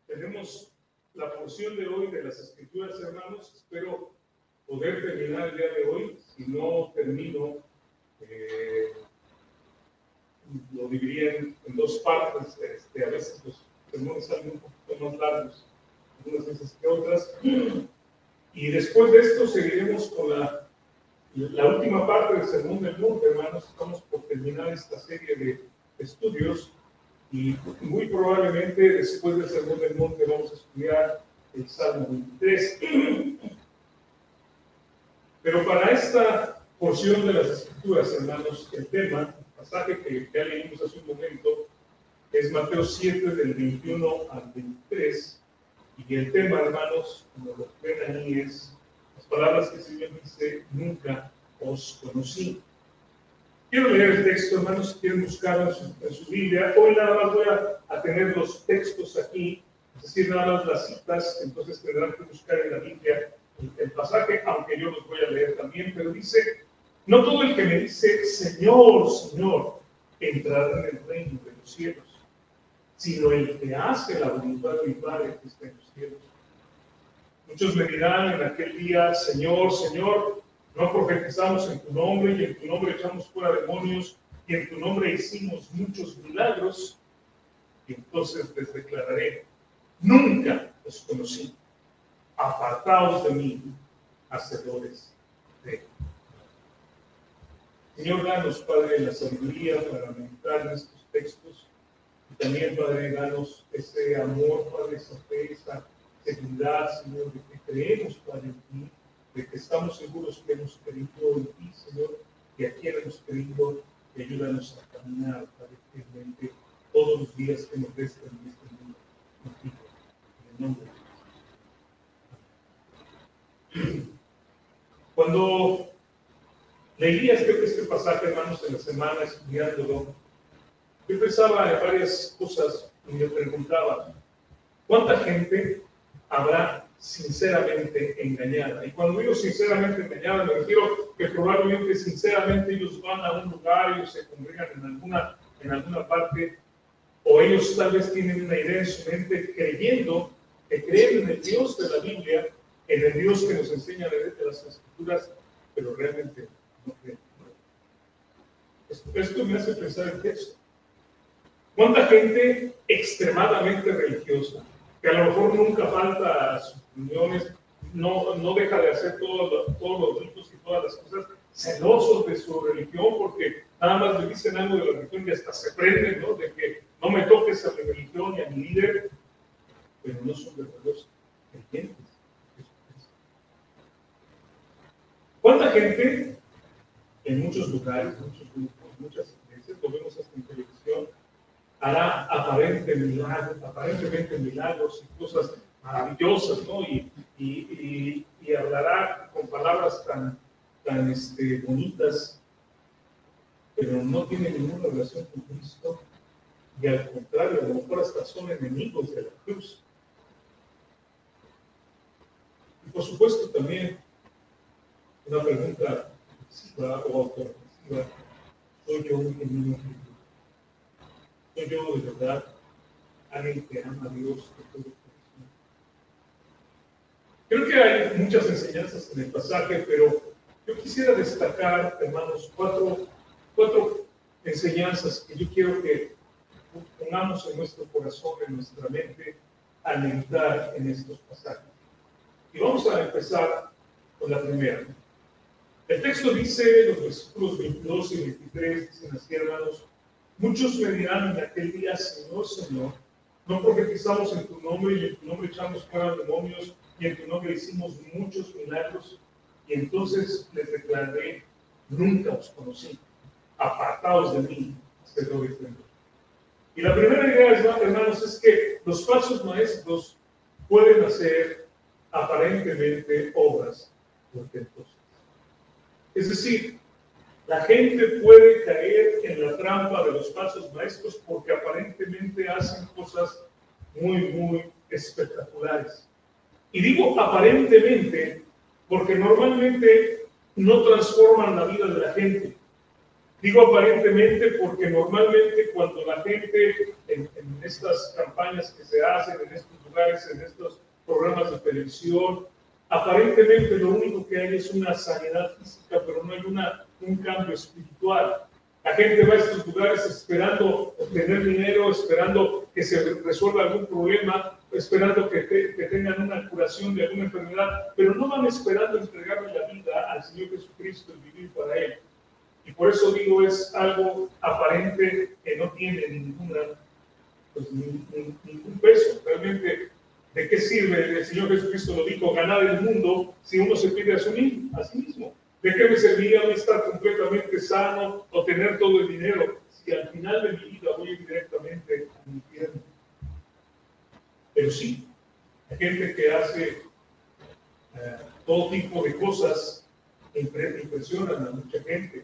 Tenemos la porción de hoy de las Escrituras, hermanos. Espero poder terminar el día de hoy. Si no termino, lo dividiría en dos partes. A veces los sermones salen un poquito más largos, algunas veces que otras. Y después de esto seguiremos con la última parte del Sermón del Monte, hermanos. Estamos por terminar esta serie de estudios y muy probablemente después del Sermón del Monte vamos a estudiar el Salmo 23. Pero para esta porción de las Escrituras, hermanos, el tema, el pasaje que ya leímos hace un momento, es Mateo 7 del 21 al 23. Y el tema, hermanos, como lo ven ahí, es las palabras que el Señor dice: nunca os conocí. Quiero leer el texto, hermanos, si quieren buscarlo en su Biblia. Hoy nada más voy a tener los textos aquí, es decir, nada más las citas, entonces tendrán que buscar en la Biblia el pasaje, aunque yo los voy a leer también, pero dice: no todo el que me dice Señor, Señor, entrará en el reino de los cielos, sino el que hace la voluntad de mi Padre que está en los cielos. Muchos me dirán en aquel día: Señor, Señor, no profetizamos en tu nombre, y en tu nombre echamos fuera demonios, y en tu nombre hicimos muchos milagros. Y entonces les declararé: nunca os conocí, apartaos de mí, hacedores de. Señor, danos, Padre, la sabiduría para meditar en estos textos. Y también, Padre, danos ese amor, Padre, esa fe, esa seguridad, Señor, de que creemos, Padre, en ti, de que estamos seguros que hemos creído en ti, Señor, y a quien hemos creído, y ayúdanos a caminar, Padre, fielmente todos los días que nos restan en este mundo contigo, en el nombre de Jesús. Cuando leía este pasaje, hermanos, en la semana, estudiándolo, yo pensaba en varias cosas y me preguntaba: ¿cuánta gente habrá sinceramente engañada? Y cuando digo sinceramente engañada, me refiero que probablemente sinceramente ellos van a un lugar, ellos se congregan en alguna parte, o ellos tal vez tienen una idea en su mente creyendo, que creen en el Dios de la Biblia, en el Dios que nos enseña de las Escrituras, pero realmente no creen. Esto me hace pensar en esto. ¿Cuánta gente extremadamente religiosa, que a lo mejor nunca falta a sus reuniones, no deja de hacer todos los ritos y todas las cosas, celosos de su religión, porque nada más le dicen algo de la religión y hasta se prenden, ¿no?, de que no me toques a mi religión y a mi líder, pero no son verdaderos creyentes? ¿Cuánta gente en muchos lugares, muchos grupos, muchas iglesias, lo vemos hasta en televisión, hará aparentemente milagros y cosas maravillosas, ¿no? Y hablará con palabras tan bonitas, pero no tiene ninguna relación con Cristo, y al contrario, a lo mejor hasta son enemigos de la cruz. Y por supuesto también una pregunta reflexiva o autorreflexiva: ¿soy yo un genuino creyente? ¿Soy yo de verdad alguien que ama a Dios de todo corazón? Creo que hay muchas enseñanzas en el pasaje, pero yo quisiera destacar, hermanos, cuatro enseñanzas que yo quiero que pongamos en nuestro corazón, en nuestra mente, al meditar en estos pasajes. Y vamos a empezar con la primera. El texto dice, los versículos 22 y 23, dicen así, hermanos: muchos me dirán en aquel día: Señor, Señor, no profetizamos en tu nombre, y en tu nombre echamos fuera demonios, y en tu nombre hicimos muchos milagros. Y entonces les declararé: nunca os conocí, apartaos de mí, hacedores de mí. Y la primera idea, hermanos, es que los falsos maestros pueden hacer aparentemente obras portentosas. Es decir, la gente puede caer en la trampa de los falsos maestros porque aparentemente hacen cosas muy, muy espectaculares. Y digo aparentemente porque normalmente no transforman la vida de la gente. Digo aparentemente porque normalmente cuando la gente en estas campañas que se hacen, en estos lugares, lugares, en estos programas de televisión. Aparentemente lo único que hay es una sanidad física, pero no hay un cambio espiritual. La gente va a estos lugares esperando obtener dinero, esperando que se resuelva algún problema, esperando que tengan una curación de alguna enfermedad, pero no van esperando entregarle la vida al Señor Jesucristo y vivir para Él. Y por eso digo, es algo aparente que no tiene ningún peso. Realmente, ¿de qué sirve? El Señor Jesucristo lo dijo, ganar el mundo si uno se pide a sí mismo. ¿De qué me serviría a mí estar completamente sano o tener todo el dinero si al final de mi vida voy directamente al infierno? Pero sí, hay gente que hace todo tipo de cosas que impresionan a mucha gente.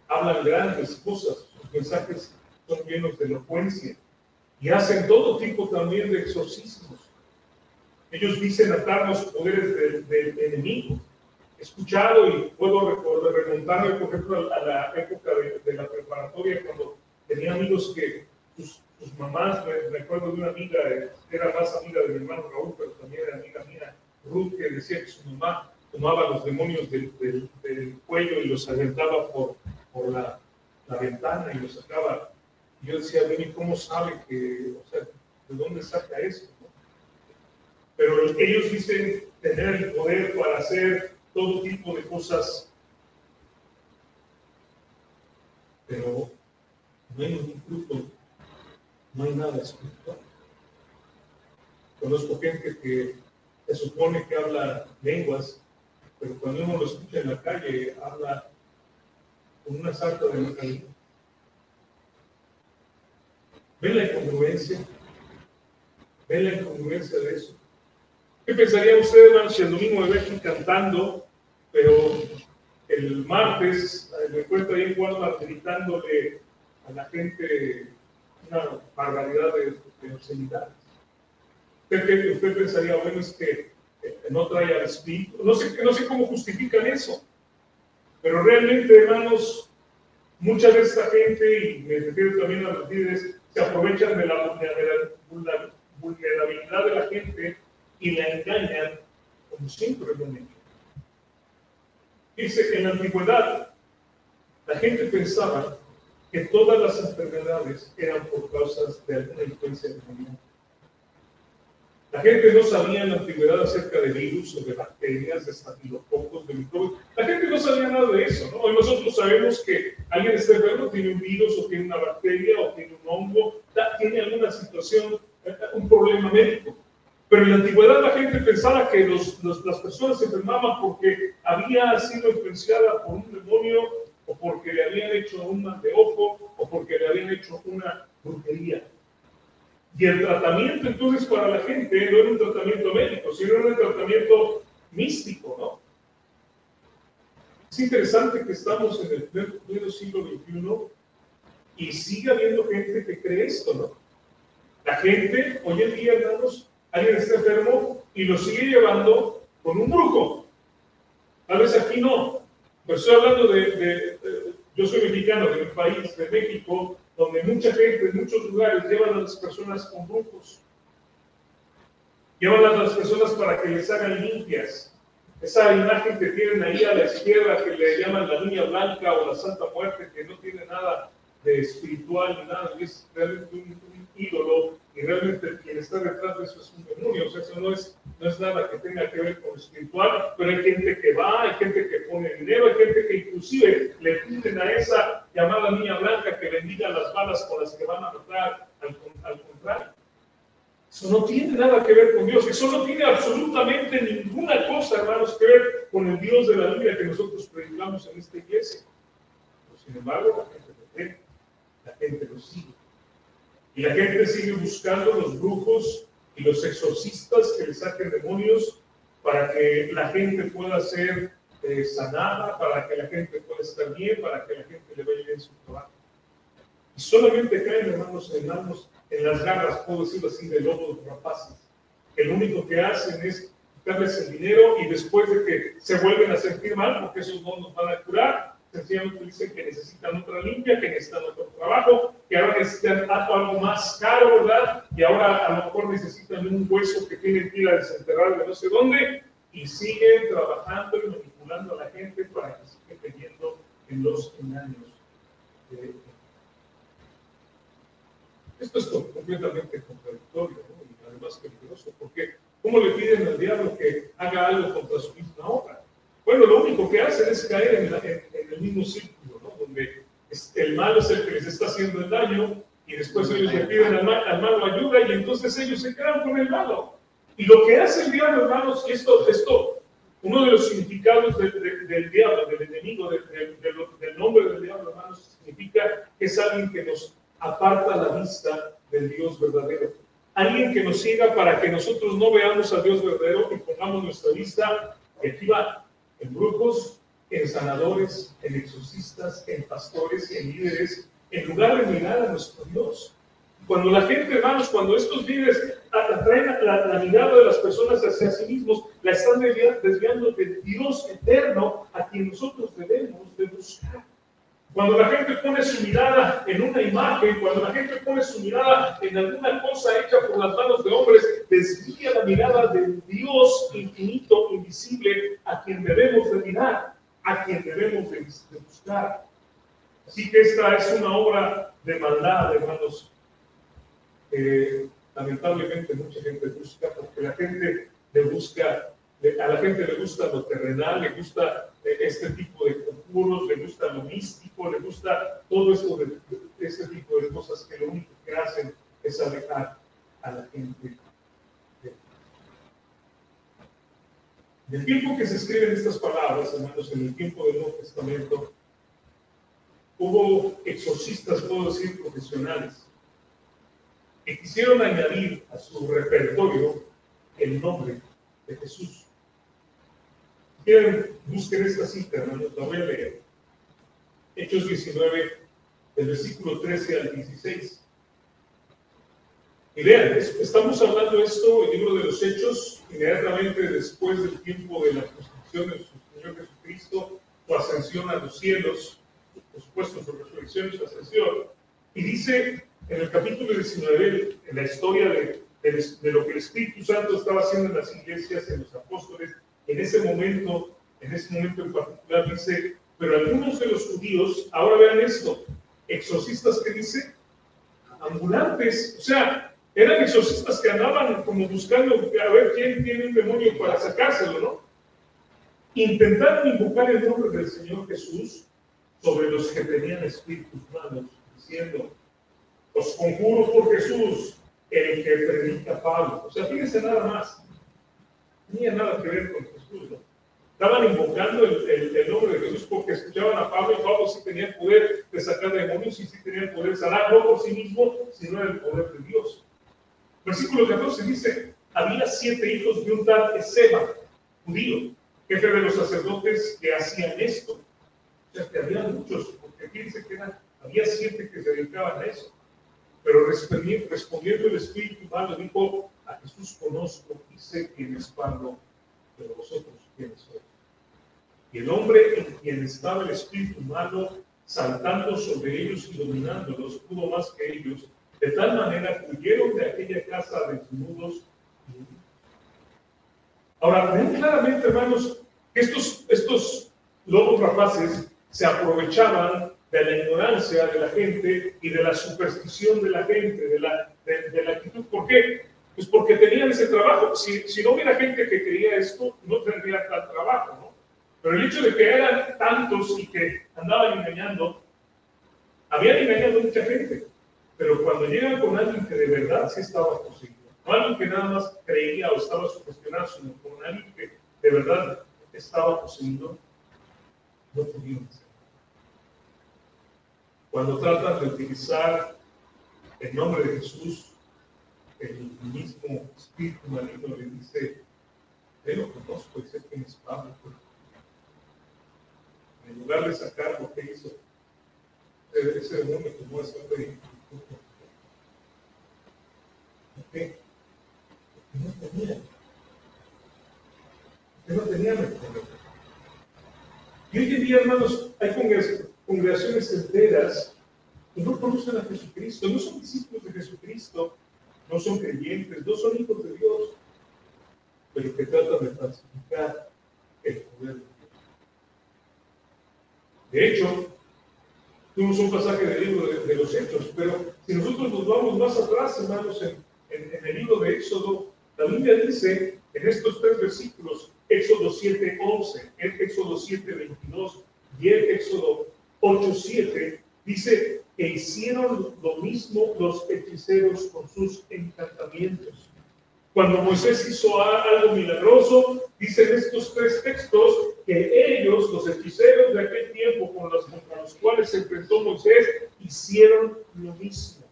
Hablan grandes cosas, sus mensajes son llenos de elocuencia y hacen todo tipo también de exorcismos. Ellos dicen atar los poderes del enemigo. He escuchado y puedo remontarme, por ejemplo, a la época de la preparatoria, cuando tenía amigos que sus mamás, me recuerdo de una amiga, era más amiga de mi hermano Raúl, pero también era amiga mía, Ruth, que decía que su mamá tomaba los demonios del cuello y los aventaba por la ventana y los sacaba. Y yo decía, bueno, ¿y cómo sabe que, o sea, de dónde saca eso? ¿No? Pero ellos dicen tener el poder para hacer todo tipo de cosas, pero no hay ningún fruto, no hay nada espiritual. Conozco gente que se supone que habla lenguas, pero cuando uno lo escucha en la calle, habla con una sarta de localidad. ¿Ven la incongruencia? ¿Ven la incongruencia de eso? ¿Qué pensaría usted, hermano, si el domingo me ve aquí cantando, pero el martes me encuentro ahí en Walmart gritándole a la gente una barbaridad de obscenidades? ¿Usted pensaría, bueno, es que no trae al espíritu? No sé cómo justifican eso, pero realmente, hermanos, mucha de esta gente, y me refiero también a los líderes, se aprovechan de la vulnerabilidad de la gente y la engañan como siempre lo han hecho. Dice que en la antigüedad la gente pensaba que todas las enfermedades eran por causas de alguna influencia demoníaca. La gente no sabía en la antigüedad acerca de virus o de bacterias, de estafilococos, de microbios. La gente no sabía nada de eso, ¿no? Hoy nosotros sabemos que alguien está enfermo, tiene un virus o tiene una bacteria o tiene un hongo, tiene alguna situación, un problema médico. Pero en la antigüedad la gente pensaba que las personas se enfermaban porque había sido influenciada por un demonio o porque le habían hecho un mal de ojo o porque le habían hecho una brujería. Y el tratamiento entonces para la gente no era un tratamiento médico, sino era un tratamiento místico, ¿no? Es interesante que estamos en el pleno siglo XXI y sigue habiendo gente que cree esto, ¿no? La gente, hoy en día, hermanos, alguien está enfermo y lo sigue llevando con un brujo. Tal vez aquí no, pero estoy hablando yo soy mexicano, de mi país, de México, donde mucha gente en muchos lugares llevan a las personas con brujos. Llevan a las personas para que les hagan limpias. Esa imagen que tienen ahí a la izquierda, que le llaman la Niña Blanca o la Santa Muerte, que no tiene nada de espiritual ni nada, es realmente un ídolo, y realmente quien está detrás de eso es un demonio. O sea, eso no es nada que tenga que ver con lo espiritual, pero hay gente que va, hay gente que pone dinero, hay gente que inclusive le piden a esa llamada Niña Blanca que bendiga las balas con las que van a matar al contrario. Eso no tiene nada que ver con Dios, eso no tiene absolutamente ninguna cosa, hermanos, que ver con el Dios de la Biblia que nosotros predicamos en esta iglesia. Pero, sin embargo, la gente lo cree, la gente lo sigue. Y la gente sigue buscando los brujos y los exorcistas que le saquen demonios para que la gente pueda ser sanada, para que la gente pueda estar bien, para que la gente le vaya bien su trabajo. Y solamente caen, hermanos, en las garras, puedo decirlo así, de lobos rapaces, que lo único que hacen es quitarles el dinero y después de que se vuelven a sentir mal, porque esos no nos van a curar, sencillamente dicen que necesitan otra limpia, que necesitan otro trabajo, que ahora necesitan algo más caro, ¿verdad? Y ahora a lo mejor necesitan un hueso que tienen que ir a desenterrar de no sé dónde, y siguen trabajando y manipulando a la gente para que siga cayendo en los engaños. Esto es completamente contradictorio, ¿no? Y además peligroso, porque ¿cómo le piden al diablo que haga algo contra su misma obra? Bueno, lo único que hacen es caer en el mismo círculo, ¿no? Donde el malo es el que les está haciendo el daño y después ellos le piden al malo ayuda y entonces ellos se quedan con el malo. Y lo que hace el diablo, hermanos, esto, uno de los significados del diablo, del enemigo, del nombre del diablo, hermanos, significa que es alguien que nos aparta la vista del Dios verdadero. Alguien que nos siga para que nosotros no veamos al Dios verdadero y pongamos nuestra vista, y aquí va, en brujos, en sanadores, en exorcistas, en pastores, en líderes, en lugar de mirar a nuestro Dios. Cuando la gente, hermanos, cuando estos líderes atraen la mirada de las personas hacia sí mismos, la están desviando del Dios eterno a quien nosotros debemos de buscar. Cuando la gente pone su mirada en una imagen, cuando la gente pone su mirada en alguna cosa hecha por las manos de hombres, desvía la mirada del Dios infinito, invisible, a quien debemos de mirar, a quien debemos de buscar. Así que esta es una obra de maldad, hermanos. Lamentablemente mucha gente busca, porque la gente a la gente le gusta lo terrenal, le gusta este tipo de conjuros, le gusta lo místico, le gusta todo esto de este tipo de cosas que lo único que hacen es alejar a la gente. En el tiempo que se escriben estas palabras, hermanos, en el tiempo del Nuevo Testamento, hubo exorcistas, puedo decir, profesionales, que quisieron añadir a su repertorio el nombre de Jesús. Si quieren, busquen esta cita, hermanos, la voy a leer. Hechos 19, del versículo 13 al 16. Y vean, estamos hablando esto, el libro de los Hechos, inmediatamente después del tiempo de la crucifixión de nuestro Señor Jesucristo, su ascensión a los cielos, por supuesto, su resurrección y su ascensión. Y dice en el capítulo 19, en la historia de lo que el Espíritu Santo estaba haciendo en las iglesias, en los apóstoles, en ese momento en particular, dice, pero algunos de los judíos, ahora vean esto, exorcistas que dice, ambulantes, o sea, eran exorcistas que andaban como buscando a ver quién tiene un demonio para sacárselo, ¿no? Intentaron invocar el nombre del Señor Jesús sobre los que tenían espíritus malos, diciendo, os conjuro por Jesús, el que predica Pablo. O sea, fíjense nada más. No tenía nada que ver con Jesús, ¿no? Estaban invocando el nombre de Jesús porque escuchaban a Pablo, y Pablo sí tenía el poder de sacar demonios y sí tenía el poder de sanar, no por sí mismo, sino el poder de Dios. Versículo 14 dice, había 7 hijos de un tal Esceva, judío, jefe de los sacerdotes que hacían esto. O sea, que había muchos, porque aquí dice que había 7 que se dedicaban a eso. Pero respondiendo el espíritu malo, dijo, a Jesús conozco y sé quién es Pablo, pero vosotros quiénes sois. Y el hombre en quien estaba el espíritu malo, saltando sobre ellos y dominándolos, pudo más que ellos, de tal manera que huyeron de aquella casa desnudos. Ahora, ven claramente, hermanos, que estos lobos rapaces se aprovechaban de la ignorancia de la gente y de la superstición de la gente, de la actitud. ¿Por qué? Pues porque tenían ese trabajo. Si no hubiera gente que quería esto, no tendría tal trabajo, ¿no? Pero el hecho de que eran tantos y que andaban engañando, habían engañado a mucha gente. Pero cuando llegan con alguien que de verdad sí estaba poseído, no alguien que nada más creía o estaba sugestionado, sino con alguien que de verdad estaba poseído, no pudieron hacer. Cuando tratan de utilizar el nombre de Jesús, el mismo espíritu maligno le dice, yo lo conozco y sé quién es Pablo. En lugar de sacar lo que hizo, ese demonio tomó ese hombre y ¿por qué? Porque no tenía recorrido. Y hoy en día, hermanos, hay congregaciones enteras que no conocen a Jesucristo, no son discípulos de Jesucristo, no son creyentes, no son hijos de Dios, pero que tratan de falsificar el poder de Dios. De hecho, tuvimos un pasaje del libro de los Hechos, pero si nosotros nos vamos más atrás, hermanos, en el libro de Éxodo, la Biblia dice en estos 3 versículos, Éxodo 7:11, Éxodo 7:22 y el Éxodo 8:7, dice que hicieron lo mismo los hechiceros con sus encantamientos. Cuando Moisés hizo algo milagroso, dicen estos 3 textos que ellos, los hechiceros de aquel tiempo contra los cuales se enfrentó Moisés, hicieron lo mismo.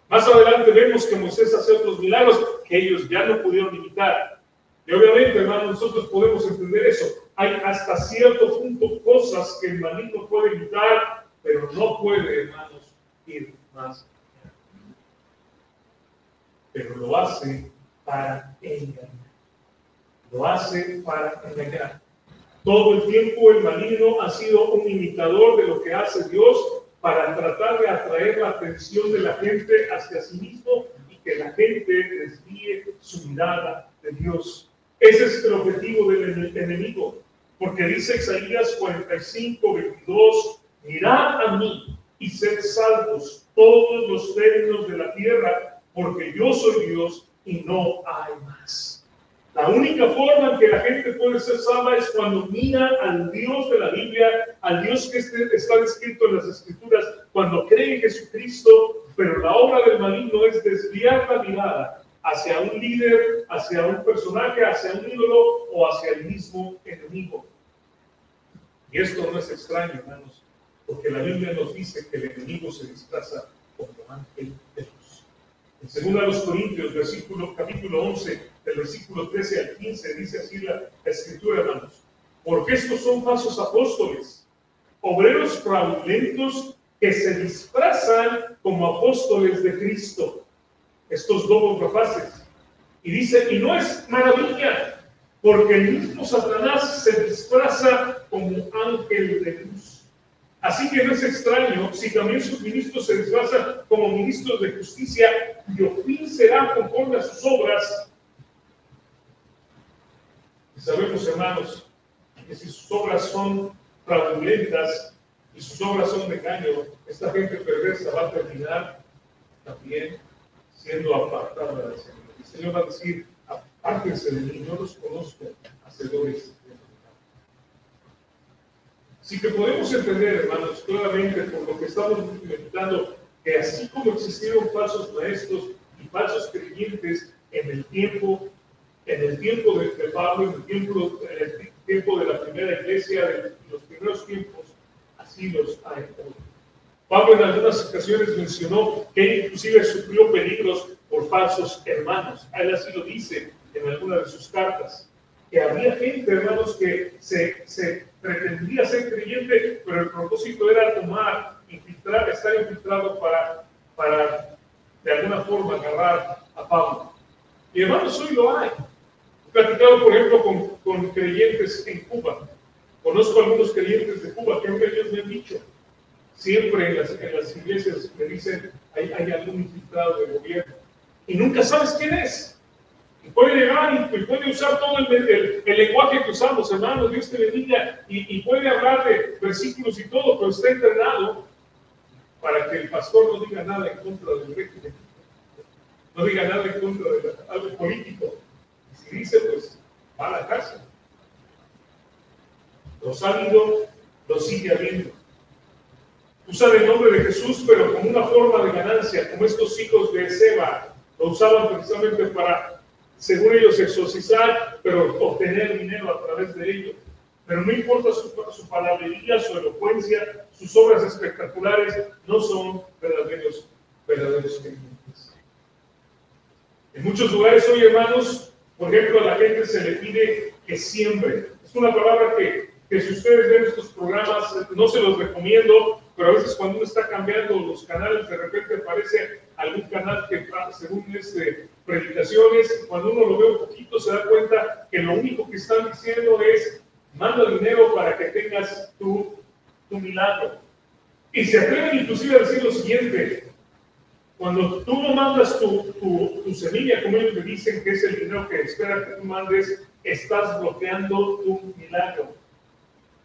Más adelante vemos que Moisés hace otros milagros que ellos ya no pudieron imitar. Y obviamente, hermanos, nosotros podemos entender eso. Hay hasta cierto punto cosas que el maligno puede imitar, pero no puede, hermanos, ir más allá. Pero lo hace para engañar. Lo hace para engañar. Todo el tiempo el maligno ha sido un imitador de lo que hace Dios para tratar de atraer la atención de la gente hacia sí mismo y que la gente desvíe su mirada de Dios. Ese es el objetivo del enemigo, porque dice Isaías 45:22, mirad a mí y sed salvos todos los términos de la tierra, porque yo soy Dios y no hay más. La única forma en que la gente puede ser salva es cuando mira al Dios de la Biblia, al Dios que está descrito en las Escrituras, cuando cree en Jesucristo, pero la obra del maligno es desviar la mirada hacia un líder, hacia un personaje, hacia un ídolo o hacia el mismo enemigo. Y esto no es extraño, hermanos, porque la Biblia nos dice que el enemigo se disfraza como ángel de luz. En 2 Corintios, capítulo 11, del versículo 13 al 15, dice así la Escritura, hermanos. Porque estos son falsos apóstoles, obreros fraudulentos que se disfrazan como apóstoles de Cristo. Estos doblos rapaces. Y dice, y no es maravilla, porque el mismo Satanás se disfraza como ángel de luz. Así que no es extraño si también sus ministros se disfrazan como ministros de justicia, cuyo fin será conforme a sus obras. Y sabemos, hermanos, que si sus obras son fraudulentas y sus obras son de engaño, esta gente perversa va a terminar también siendo apartada del Señor. El Señor va a decir, apártense de mí, no los conozco, hacedores. Así que podemos entender, hermanos, claramente por lo que estamos meditando, que así como existieron falsos maestros y falsos creyentes en el tiempo de Pablo, en el tiempo de la primera iglesia, de los primeros tiempos, así los hay hoy. Pablo en algunas ocasiones mencionó que inclusive sufrió peligros por falsos hermanos. Él así lo dice en alguna de sus cartas. Que había gente, hermanos, que se pretendía ser creyente, pero el propósito era estar infiltrado para de alguna forma agarrar a Pablo. Y hermanos, hoy lo hay. He platicado, por ejemplo, con creyentes en Cuba. Conozco a algunos creyentes de Cuba que ellos me han dicho. Siempre en las iglesias me dicen, hay algún infiltrado del gobierno. Y nunca sabes quién es. Y puede llegar y puede usar todo el lenguaje que usamos, hermanos, Dios te bendiga, y puede hablar de versículos y todo, pero está entrenado para que el pastor no diga nada en contra del régimen, no diga nada en contra de algo político. Y si dice, pues va a la cárcel. Los ha habido, los sigue habiendo. Usan el nombre de Jesús, pero como una forma de ganancia, como estos hijos de Seba lo usaban precisamente para, según ellos, exorcizar, pero obtener dinero a través de ellos. Pero no importa su palabrería, su elocuencia, sus obras espectaculares, no son verdaderos creyentes. En muchos lugares hoy, hermanos, por ejemplo, a la gente se le pide que siembre. Es una palabra que si ustedes ven estos programas, no se los recomiendo, pero a veces cuando uno está cambiando los canales, de repente aparece algún canal que, según predicaciones, cuando uno lo ve un poquito, se da cuenta que lo único que están diciendo es manda dinero para que tengas tu milagro. Y se atreven inclusive a decir lo siguiente: cuando tú no mandas tu semilla, como ellos le dicen, que es el dinero que esperan que tú mandes, estás bloqueando tu milagro.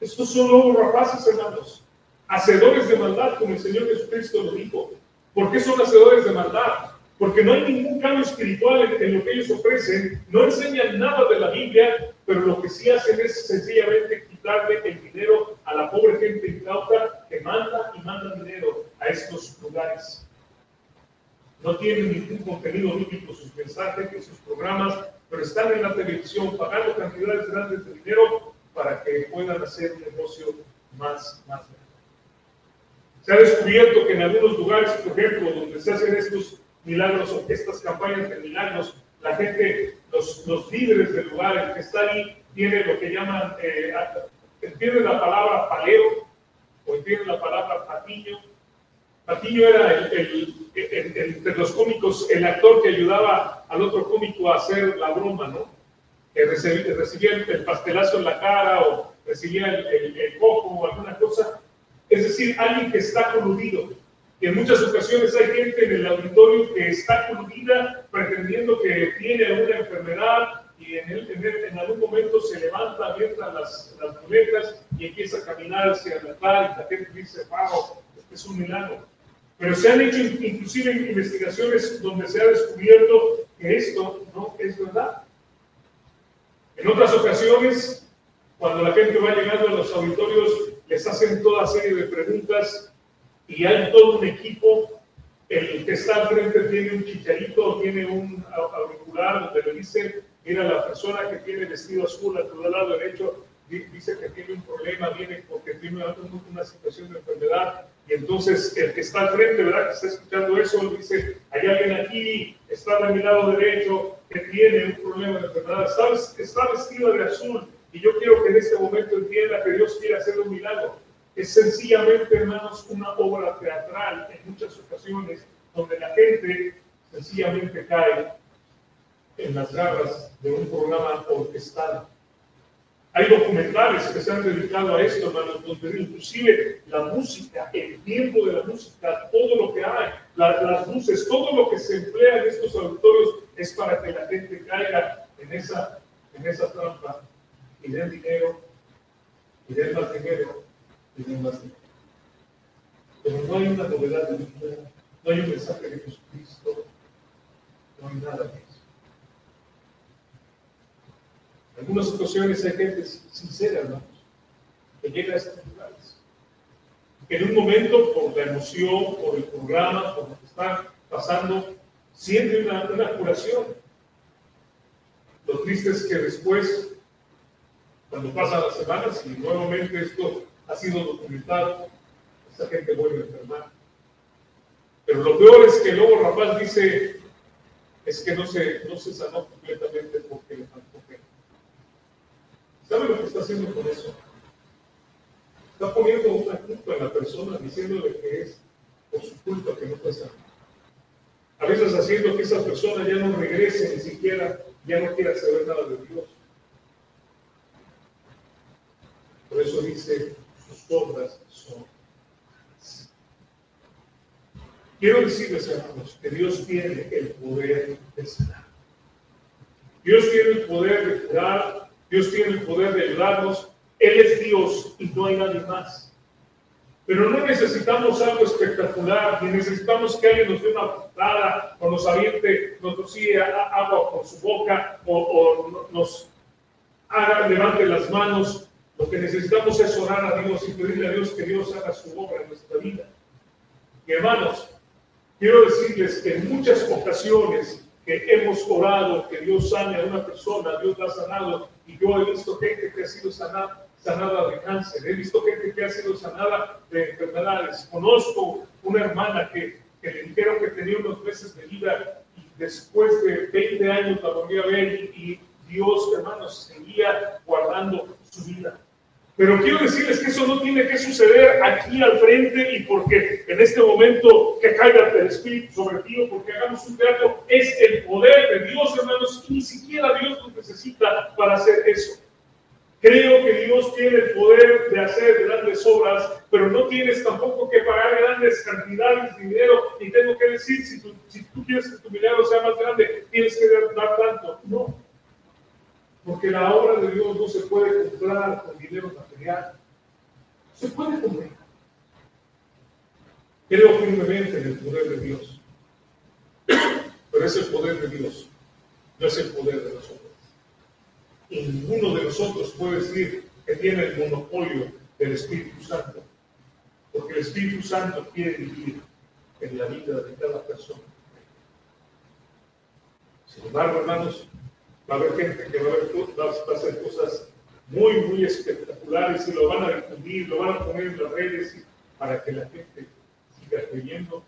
Estos son lobos rapaces, hermanos, hacedores de maldad, como el Señor Jesucristo lo dijo. ¿Por qué son hacedores de maldad? Porque no hay ningún cambio espiritual en lo que ellos ofrecen, no enseñan nada de la Biblia, pero lo que sí hacen es sencillamente quitarle el dinero a la pobre gente incauta que manda y manda dinero a estos lugares. No tienen ningún contenido bíblico sus mensajes ni sus programas, pero están en la televisión pagando cantidades grandes de dinero para que puedan hacer un negocio más grande. Se ha descubierto que en algunos lugares, por ejemplo, donde se hacen estos milagros o estas campañas de milagros, la gente, los líderes del lugar, el que está ahí, tiene lo que llaman, entiende la palabra palero o entiende la palabra patillo. Patillo era entre los cómicos, el actor que ayudaba al otro cómico a hacer la broma, ¿no? Que recibía el pastelazo en la cara o recibía el cojo o alguna cosa. Es decir, alguien que está coludido. Y en muchas ocasiones hay gente en el auditorio que está coludida pretendiendo que tiene alguna enfermedad y en algún momento se levanta, avienta las muletas y empieza a caminar hacia el altar y la gente dice: wow, este es un milagro. Pero se han hecho inclusive investigaciones donde se ha descubierto que esto no es verdad. En otras ocasiones, cuando la gente va llegando a los auditorios, les hacen toda serie de preguntas y hay todo un equipo. El que está al frente tiene un chicharito, tiene un auricular donde le dice: mira, la persona que tiene vestido azul a tu lado derecho dice que tiene un problema, viene porque tiene una situación de enfermedad. Y entonces el que está al frente, ¿verdad?, que está escuchando eso, dice: hay alguien aquí, está de mi lado derecho, que tiene un problema de enfermedad, está vestido de azul. Y yo quiero que en este momento entienda que Dios quiere hacer un milagro. Es sencillamente, hermanos, una obra teatral en muchas ocasiones, donde la gente sencillamente cae en las garras de un programa orquestado. Hay documentales que se han dedicado a esto, hermanos, donde inclusive la música, el tiempo de la música, todo lo que hay, las luces, todo lo que se emplea en estos auditorios es para que la gente caiga en esa trampa y den dinero, y den más dinero, y den más dinero. Pero no hay una novedad de vida, no hay un mensaje de Jesucristo, no hay nada de eso. En algunas ocasiones hay gente sincera, hermanos, que llega a estos lugares. En un momento, por la emoción, por el programa, por lo que está pasando, siente una curación. Lo triste es que después, cuando pasan las semanas y nuevamente esto ha sido documentado, esa gente vuelve a enfermar. Pero lo peor es que el lobo rapaz dice: es que no se sanó completamente porque le faltó fe. ¿Sabe lo que está haciendo con eso? Está poniendo una culpa en la persona, diciéndole que es por su culpa que no fue sanado. A veces haciendo que esa persona ya no regrese, ni siquiera ya no quiera saber nada de Dios. Por eso dice: sus obras son así. Quiero decirles, hermanos, que Dios tiene el poder de sanar. Dios tiene el poder de curar. Dios tiene el poder de ayudarnos. Él es Dios y no hay nadie más. Pero no necesitamos algo espectacular, ni necesitamos que alguien nos dé una patada o nos aviente, nos rocíe agua por su boca o nos levante las manos. Lo que necesitamos es orar a Dios y pedirle a Dios que Dios haga su obra en nuestra vida. Y hermanos, quiero decirles que en muchas ocasiones que hemos orado que Dios sane a una persona, Dios la ha sanado, y yo he visto gente que ha sido sanada de cáncer, he visto gente que ha sido sanada de enfermedades. Conozco una hermana que le dijeron que tenía unos meses de vida y después de 20 años la volví a ver y Dios, hermanos, seguía guardando su vida. Pero quiero decirles que eso no tiene que suceder aquí al frente y porque en este momento que caiga el Espíritu sobre ti o porque hagamos un teatro. Es el poder de Dios, hermanos, y ni siquiera Dios nos necesita para hacer eso. Creo que Dios tiene el poder de hacer grandes obras, pero no tienes tampoco que pagar grandes cantidades de dinero. Y tengo que decir, si tú quieres que tu milagro sea más grande, tienes que dar tanto. No, porque la obra de Dios no se puede comprar con dinero material. Se puede comprar. Creo firmemente en el poder de Dios, pero es el poder de Dios, no es el poder de nosotros. Y ninguno de nosotros puede decir que tiene el monopolio del Espíritu Santo, porque el Espíritu Santo quiere vivir en la vida de cada persona. Sin embargo, hermanos, va a haber gente que va a hacer cosas muy, muy espectaculares y lo van a difundir, lo van a poner en las redes para que la gente siga creyendo,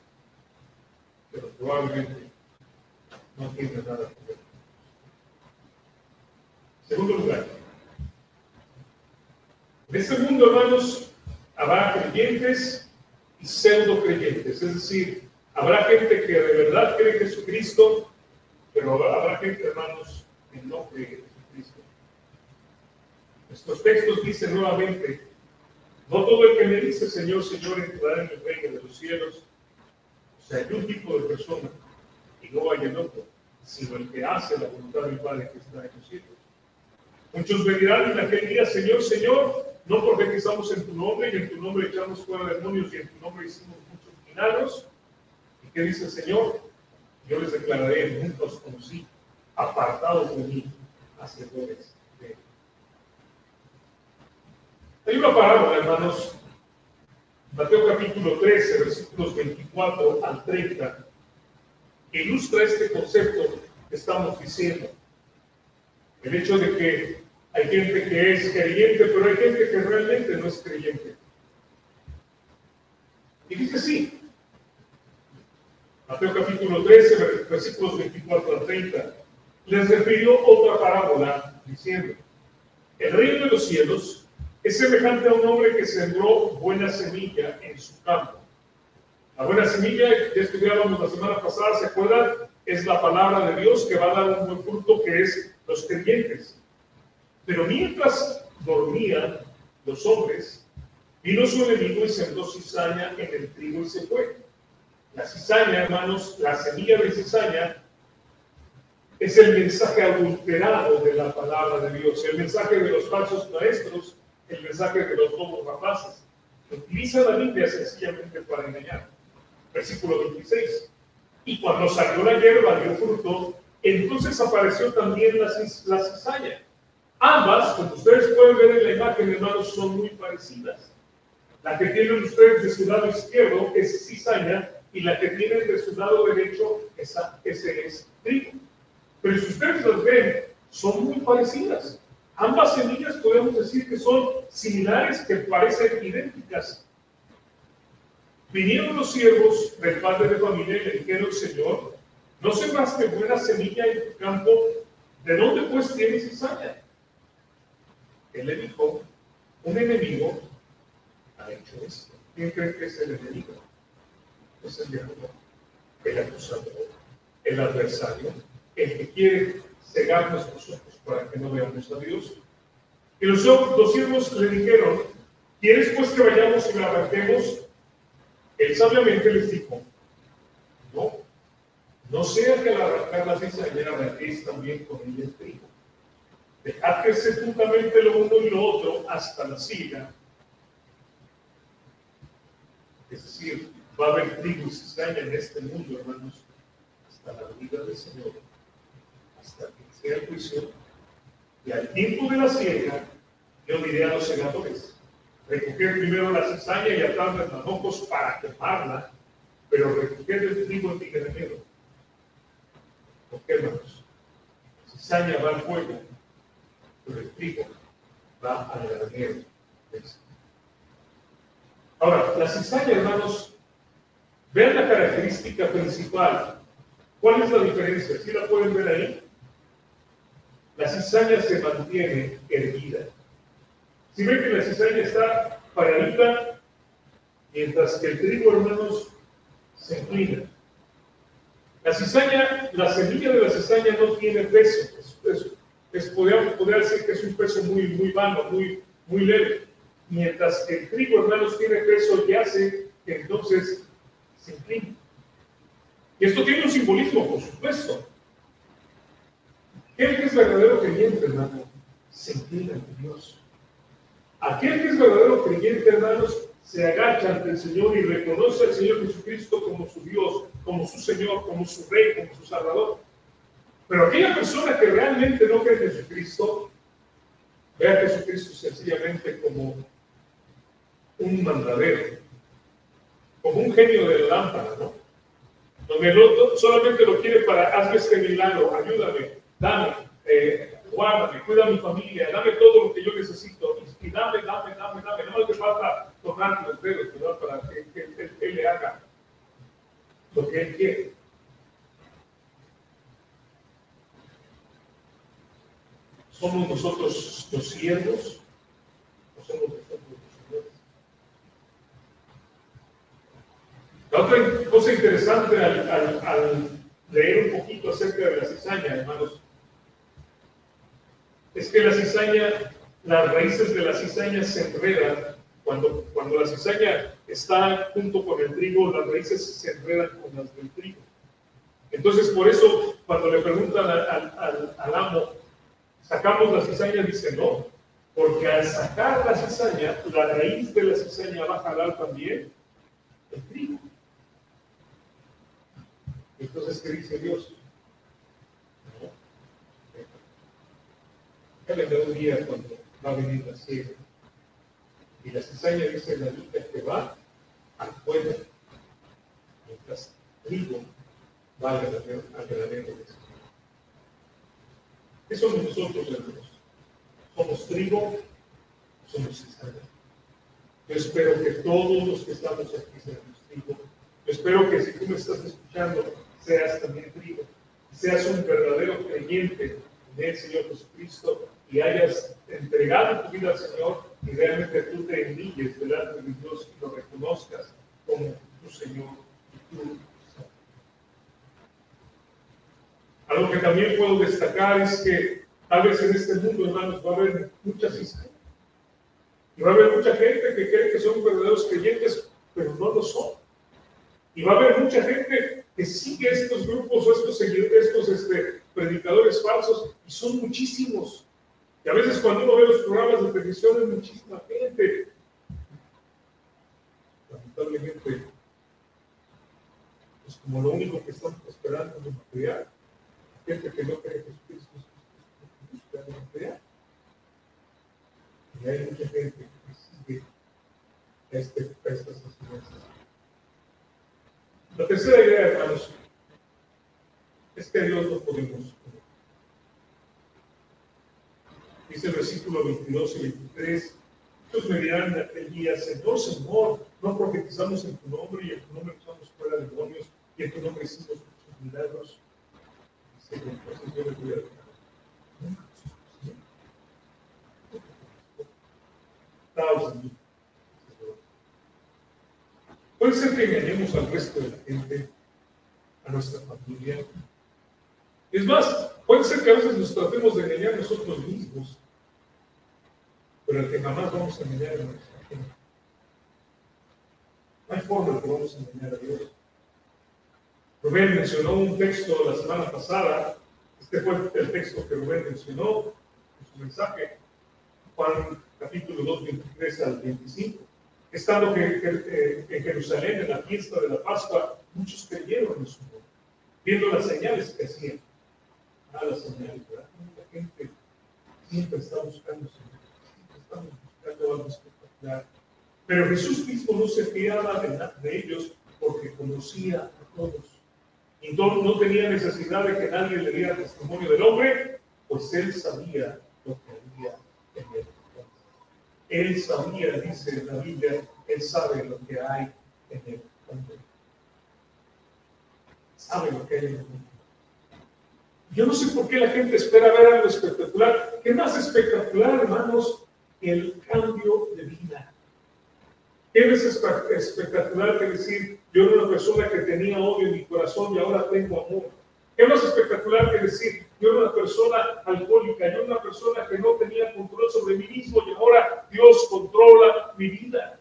pero probablemente no tiene nada que ver. Segundo lugar, en este mundo, hermanos, habrá creyentes y pseudo creyentes, es decir, habrá gente que de verdad cree en Jesucristo, pero habrá gente, hermanos, que no cree en Jesucristo. Estos textos dicen nuevamente: no todo el que me dice Señor, Señor entrará en el reino de los cielos. O sea, hay un tipo de persona y no hay el otro, sino el que hace la voluntad del Padre que está en los cielos. Muchos me dirán en aquel día: Señor, Señor, no profetizamos en tu nombre, y en tu nombre echamos fuera demonios, y en tu nombre hicimos muchos milagros. ¿Y qué dice el Señor? Yo les declararé: nunca os conocí, apartados de mí, hacedores de él. Hay una parábola, hermanos, Mateo capítulo 13, versículos 24 al 30, que ilustra este concepto que estamos diciendo. El hecho de que hay gente que es creyente, pero hay gente que realmente no es creyente. Y dice así, Mateo capítulo 13, versículos 24 al 30, les refirió otra parábola diciendo: el reino de los cielos es semejante a un hombre que sembró buena semilla en su campo. La buena semilla, ya estudiábamos la semana pasada, ¿se acuerdan? Es la palabra de Dios que va a dar un buen fruto, que es los creyentes. Pero mientras dormían los hombres, vino su enemigo y sembró cizaña en el trigo y se fue. La cizaña, hermanos, la semilla de cizaña es el mensaje adulterado de la palabra de Dios, el mensaje de los falsos maestros, el mensaje de los lobos rapaces. Utiliza la Biblia sencillamente para engañar. Versículo 26. Y cuando salió la hierba, dio fruto, entonces apareció también la cizaña. Ambas, como ustedes pueden ver en la imagen, hermanos, son muy parecidas. La que tienen ustedes de su lado izquierdo es cizaña, y la que tienen de su lado derecho, ese es trigo. Pero si ustedes las ven, son muy parecidas. Ambas semillas podemos decir que son similares, que parecen idénticas. Vinieron los siervos del padre de familia y le dijeron: Señor, ¿no sembraste buena semilla en tu campo? ¿De dónde pues tienes cizaña? Él le dijo: un enemigo ha hecho esto. ¿Quién cree que es el enemigo? Es el diablo, el acusador, el adversario, el que quiere cegar nuestros ojos para que no veamos a Dios. Y los siervos le dijeron: ¿quieres pues que vayamos y la arranquemos? Él sabiamente les dijo: no sea que al arrancar la cizaña arranquéis también con ella el trigo. Dejad crecer juntamente lo uno y lo otro hasta la siega. Es decir, va a haber trigo y cizaña en este mundo, hermanos, hasta la venida del Señor, hasta que sea el juicio. Y al tiempo de la siega, yo diré a los segadores: recoger primero la cizaña y atarla en manojos para quemarla, pero recoger el trigo en mi granero. ¿Por qué, hermanos? La cizaña va al fuego, pero el trigo va al granero. Ahora, la cizaña, hermanos, vean la característica principal. ¿Cuál es la diferencia? ¿Sí la pueden ver ahí? La cizaña se mantiene erguida. Si ven que la cizaña está paradita, mientras que el trigo, hermanos, se inclina. La cizaña, la semilla de la cizaña no tiene peso. Podría decir que es un peso muy vano, muy leve. Mientras que el trigo, hermanos, tiene peso y hace que entonces se incline. Y esto tiene un simbolismo, por supuesto. Aquel que es verdadero creyente, hermano, se inclina ante Dios. Aquel que es verdadero creyente, hermanos, se agacha ante el Señor y reconoce al Señor Jesucristo como su Dios, como su Señor, como su Rey, como su Salvador. Pero aquella persona que realmente no cree en Jesucristo, ve a Jesucristo sencillamente como un mandadero, como un genio de la lámpara, ¿no? Donde solamente lo quiere para, hazme este milagro, ayúdame, dame, guárdame, cuida a mi familia, dame todo lo que yo necesito, y dame, no me hace falta tocar los dedos, ¿verdad? Para que él le haga lo que él quiere. ¿Somos nosotros los siervos o somos nosotros los señores? La otra cosa interesante al leer un poquito acerca de la cizaña, hermanos, es que la cizaña, las raíces de la cizaña se enredan. Cuando la cizaña está junto con el trigo, las raíces se enredan con las del trigo. Entonces, por eso, cuando le preguntan al amo, ¿sacamos la cizaña? Dice no, porque al sacar la cizaña, la raíz de la cizaña va a jalar también el trigo. Entonces, ¿qué dice Dios? Ya vendrá un día cuando va a venir la siega. Y la cizaña dice la Biblia que va al fuego, mientras el trigo va al granero de Dios. ¿Qué somos nosotros, hermanos? ¿Somos trigo? ¿Somos cizaña? Yo espero que todos los que estamos aquí seamos trigo. Yo espero que si tú me estás escuchando, seas también trigo. Seas un verdadero creyente en el Señor Jesucristo y hayas entregado tu vida al Señor y realmente tú te humilles delante de Dios y lo reconozcas como tu Señor y tu Salvador. Algo que también puedo destacar es que tal vez en este mundo, hermanos, va a haber muchas cizañas. Y va a haber mucha gente que cree que son verdaderos creyentes, pero no lo son. Y va a haber mucha gente que sigue estos grupos o estos predicadores falsos, y son muchísimos. Y a veces cuando uno ve los programas de televisión, hay muchísima gente. Lamentablemente, pues como lo único que están esperando es material, gente que no cree que Jesucristo es buscando material. Y hay mucha gente que sigue estas enseñanzas. La tercera idea, hermanos, es que a Dios no podemos conocer. Dice el versículo 22 y 23, muchos me dirán en aquel día, Señor, Señor, no profetizamos en tu nombre y en tu nombre echamos fuera demonios y en tu nombre hicimos muchos milagros. Dice, entonces yo les voy a decir, puede ser que engañemos al resto de la gente, a nuestra familia. Es más, puede ser que a veces nos tratemos de engañar nosotros mismos, pero el que jamás vamos a engañar a nuestra gente. No hay forma de que vamos a engañar a Dios. Rubén mencionó un texto la semana pasada. Este fue el texto que Rubén mencionó en su mensaje, Juan capítulo 2, 23 al 25. Estando en Jerusalén, en la fiesta de la Pascua, muchos creyeron en su nombre, viendo las señales que hacían. Las señales, ¿verdad? La gente siempre está buscando señales, siempre estamos buscando algo espectacular. Pero Jesús mismo no se fiaba de ellos porque conocía a todos. Y no tenía necesidad de que nadie le diera testimonio del hombre, pues él sabía lo que había en él. Él sabía, dice la Biblia, él sabe lo que hay en el hombre. Sabe lo que hay en el hombre. Yo no sé por qué la gente espera ver algo espectacular. ¿Qué más espectacular, hermanos, que el cambio de vida? ¿Qué es espectacular que decir, yo era una persona que tenía odio en mi corazón y ahora tengo amor? ¿Qué más espectacular que decir, yo era una persona alcohólica, yo era una persona que no tenía control sobre mí mismo y ahora Dios controla mi vida?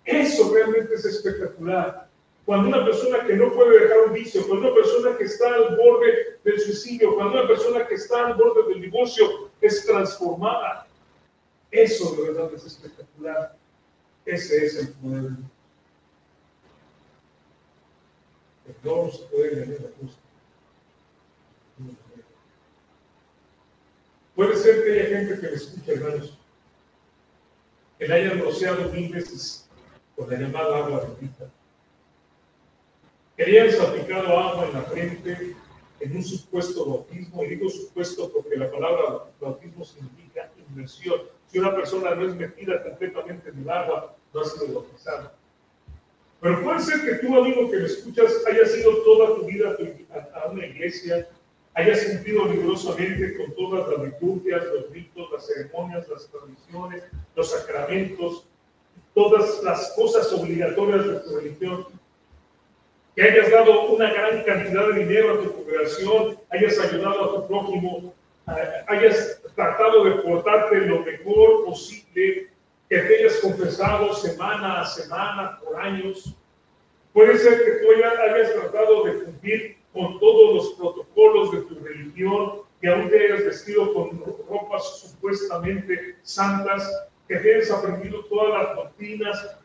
Eso realmente es espectacular. Cuando una persona que no puede dejar un vicio, cuando una persona que está al borde del suicidio, cuando una persona que está al borde del divorcio es transformada, eso de verdad es espectacular. Ese es el poder. No se puede engañar la cosa. Puede ser que haya gente que me escuche, hermanos, que le hayan rociado 1000 veces con la llamada agua bendita. Que le hayan salpicado agua en la frente en un supuesto bautismo, y digo supuesto porque la palabra bautismo significa inmersión. Si una persona no es metida completamente en el agua, no ha sido bautizada. Pero puede ser que tú, amigo que me escuchas, hayas ido toda tu vida a una iglesia, hayas cumplido rigurosamente con todas las liturgias, los ritos, las ceremonias, las tradiciones, los sacramentos, todas las cosas obligatorias de tu religión, que hayas dado una gran cantidad de dinero a tu congregación, hayas ayudado a tu prójimo, hayas tratado de portarte lo mejor posible, que te hayas confesado semana a semana por años. Puede ser que tú hayas tratado de cumplir con todos los protocolos de tu religión, que aún te hayas vestido con ropas supuestamente santas, que te hayas aprendido todas las doctrinas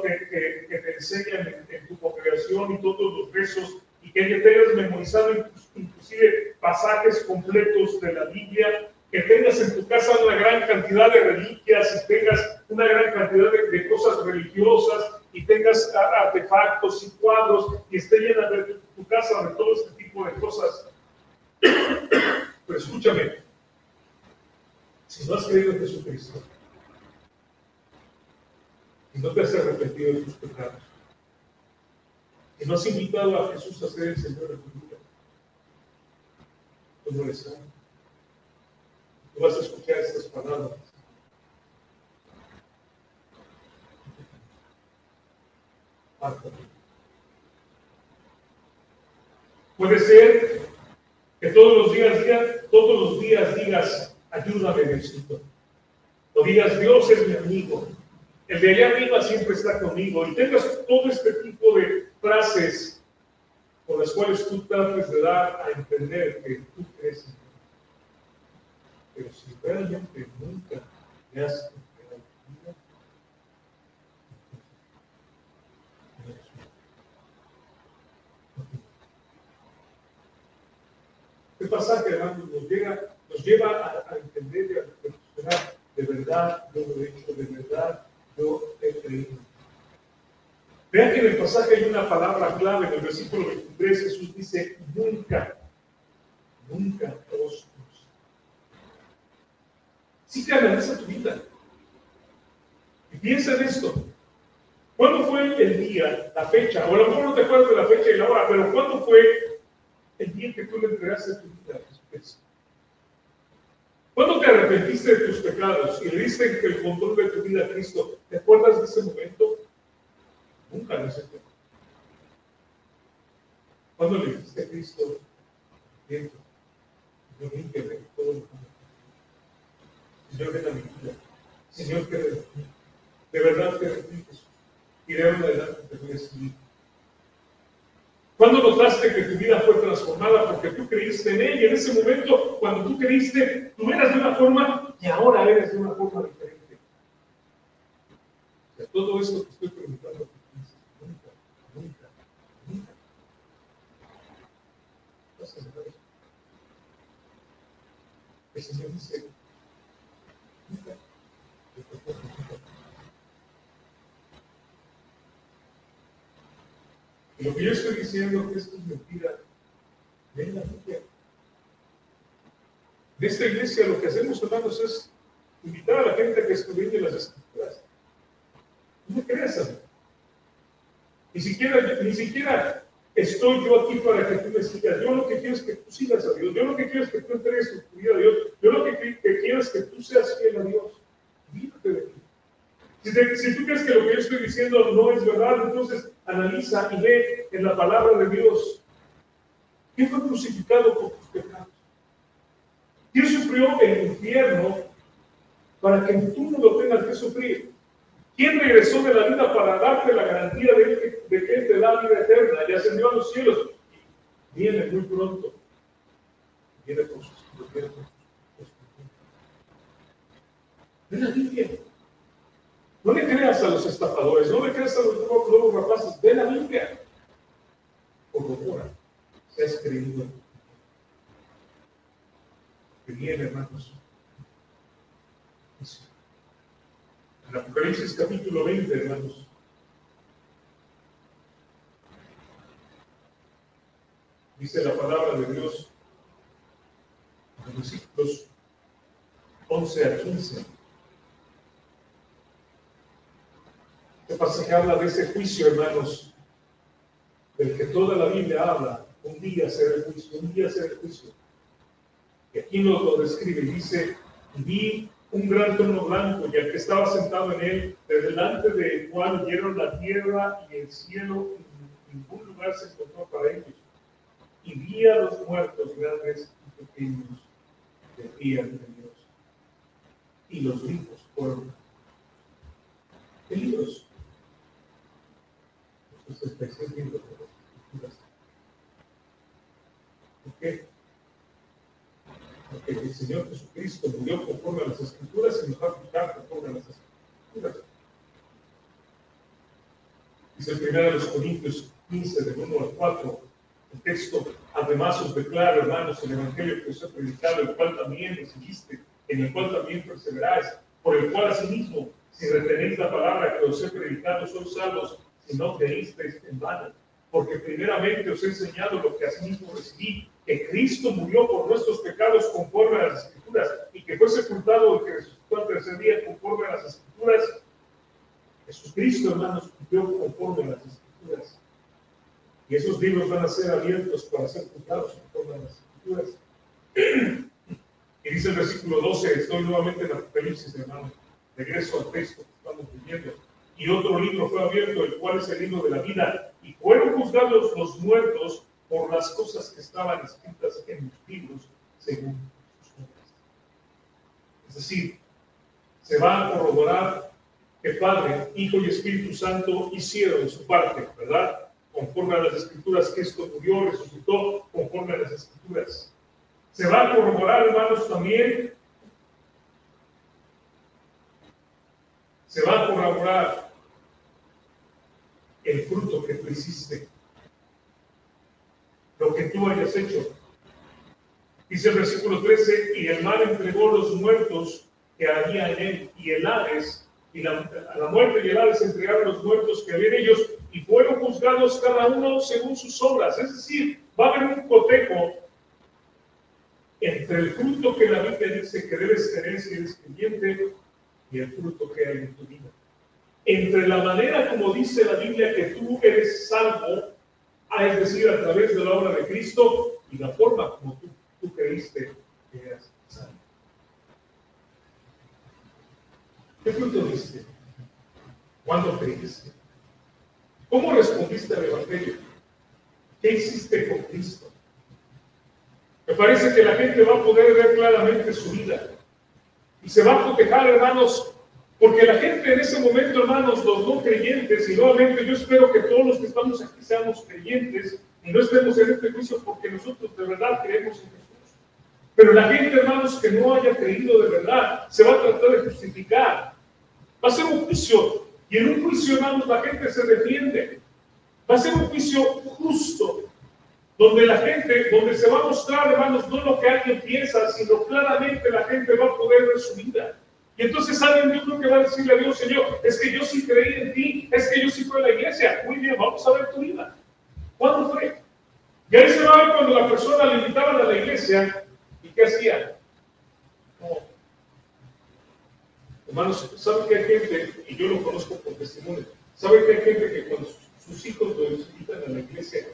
que te enseñan en tu congregación y todos los rezos, y que te hayas memorizado inclusive pasajes completos de la Biblia, que tengas en tu casa una gran cantidad de reliquias y tengas una gran cantidad de cosas religiosas y tengas artefactos y cuadros y esté llena de tu casa de todo este tipo de cosas. Pero escúchame, si no has creído en Jesucristo, si no te has arrepentido de tus pecados, si no has invitado a Jesús a ser el Señor de tu vida, tú no eres salvo. Tú vas a escuchar estas palabras. Puede ser que todos los días digas, ayúdame, Diosito. O digas, Dios es mi amigo. El de allá arriba siempre está conmigo. Y tengas todo este tipo de frases con las cuales tú trates de dar a entender que tú crees en Dios. Pero si realmente nunca te has entregado tu vida, este pasaje, hermanos, nos lleva a entender y a reflexionar. De verdad, yo lo he hecho, de verdad, yo he creído. Vean que en el pasaje hay una palabra clave. En el versículo 23 Jesús dice, nunca os. Sí que analiza tu vida. Y piensa en esto. ¿Cuándo fue el día, la fecha? O a lo mejor no te acuerdas de la fecha y la hora, pero ¿cuándo fue el día que tú le entregaste tu vida a Jesucristo? ¿Cuándo te arrepentiste de tus pecados y le diste el control de tu vida a Cristo? ¿Te acuerdas de ese momento? Nunca lo sé. ¿Cuándo le dijiste a Cristo? Yo límpiame todo lo que Señor, ven a mi vida. Señor, te de verdad te repito. Y de ahora en adelante te voy a seguir. ¿Cuándo notaste que tu vida fue transformada porque tú creíste en Él? Y en ese momento, cuando tú creíste, tú eras de una forma y ahora eres de una forma diferente. O sea, todo esto que estoy preguntando, nunca. ¿Vas a saber eso? El Señor dice, nunca. Y lo que yo estoy diciendo que esto es mentira, ven la Biblia. En esta iglesia lo que hacemos, hermanos, es invitar a la gente a que estudie las Escrituras. No creas, amigo. Ni siquiera estoy yo aquí para que tú me sigas. Yo lo que quiero es que tú sigas a Dios. Yo lo que quiero es que tú entregues tu vida a Dios. Yo lo que quiero es que tú seas fiel a Dios. Vídate de mí. Si tú crees que lo que yo estoy diciendo no es verdad, entonces analiza y ve en la palabra de Dios ¿Quién fue crucificado por tus pecados? ¿Quién sufrió el infierno para que tú no lo tengas que sufrir? ¿Quién regresó de la vida para darte la garantía de que Él te da vida eterna y ascendió a los cielos? Viene muy pronto. Viene por sus hijos. Ven la Biblia. No le creas a los estafadores, no le creas a los lobos rapaces. Ven la Biblia. Corrobora. Se has creído. Que viene, hermanos. En Apocalipsis capítulo 20, hermanos. Dice la palabra de Dios en los versículos 11 a 15. Este pasaje habla de ese juicio, hermanos, del que toda la Biblia habla. Un día será el juicio, un día será el juicio. Y aquí nos lo describe y dice: vi un gran trono blanco y al que estaba sentado en él, de delante del cual huyeron la tierra y el cielo, y en ningún lugar se encontró para ellos. Y vi a los muertos grandes y pequeños de pie ante Dios. Y los libros fueron. ¿Qué libros? Los 66 libros de las Escrituras. ¿Por qué? Porque el Señor Jesucristo murió conforme a las Escrituras y nos va a aplicar conforme a las Escrituras. Dice en 1 Corintios 15, del 1 al 4, el texto: además os declaro, hermanos, el Evangelio que os he predicado, el cual también recibiste, en el cual también perseveráis, por el cual asimismo, si retenéis la palabra que os he predicado, sois salvos, si no creísteis en vano. Porque primeramente os he enseñado lo que asimismo recibí, que Cristo murió por nuestros pecados conforme a las Escrituras, y que fue sepultado y que resucitó al tercer día conforme a las Escrituras. Jesucristo, hermanos, cumplió conforme a las Escrituras. Y esos libros van a ser abiertos para ser juzgados conforme a las Escrituras. Y dice el versículo 12, estoy nuevamente en Apocalipsis, hermanos, regreso al texto que estamos viviendo. Y otro libro fue abierto, el cual es el libro de la vida, y fueron juzgados los muertos por las cosas que estaban escritas en los libros según sus obras. Es decir, se va a corroborar que Padre, Hijo y Espíritu Santo hicieron su parte, ¿verdad? Conforme a las Escrituras, Cristo murió, resucitó, conforme a las Escrituras. Se va a corroborar, hermanos, también. Se va a corroborar el fruto que tú hiciste, lo que tú hayas hecho. Dice el versículo 13: y el mar entregó los muertos que había en él, y el Hades, y la muerte y el Hades entregaron los muertos que había en ellos, y fueron juzgados cada uno según sus obras. Es decir, va a haber un cotejo entre el fruto que la Biblia dice que debes tener si eres creyente y el fruto que hay en tu vida. Entre la manera como dice la Biblia que tú eres salvo, es decir, a través de la obra de Cristo, y la forma como tú creíste que eras salvo. ¿Qué fruto diste? ¿Cuándo creíste? ¿Cómo respondiste al Evangelio? ¿Qué hiciste con Cristo? Me parece que la gente va a poder ver claramente su vida y se va a cotejar, hermanos, porque la gente en ese momento, hermanos, los no creyentes, y nuevamente yo espero que todos los que estamos aquí seamos creyentes y no estemos en este juicio porque nosotros de verdad creemos en Jesús. Pero la gente, hermanos, que no haya creído de verdad, se va a tratar de justificar. Va a ser un juicio, y en un juicio, hermanos, la gente se defiende. Va a ser un juicio justo, donde la gente, donde se va a mostrar, hermanos, no lo que alguien piensa, sino claramente la gente va a poder ver su vida. Y entonces alguien, yo creo que va a decirle a Dios: Señor, es que yo sí creí en ti, es que yo sí fui a la iglesia. Muy bien, vamos a ver tu vida. ¿Cuándo fue? Y ahí se va a ver cuando la persona le invitaban a la iglesia, ¿y qué hacía? No. Hermanos, ¿saben que hay gente, y yo lo conozco por testimonio, ¿saben que hay gente que cuando sus hijos los invitan a la iglesia,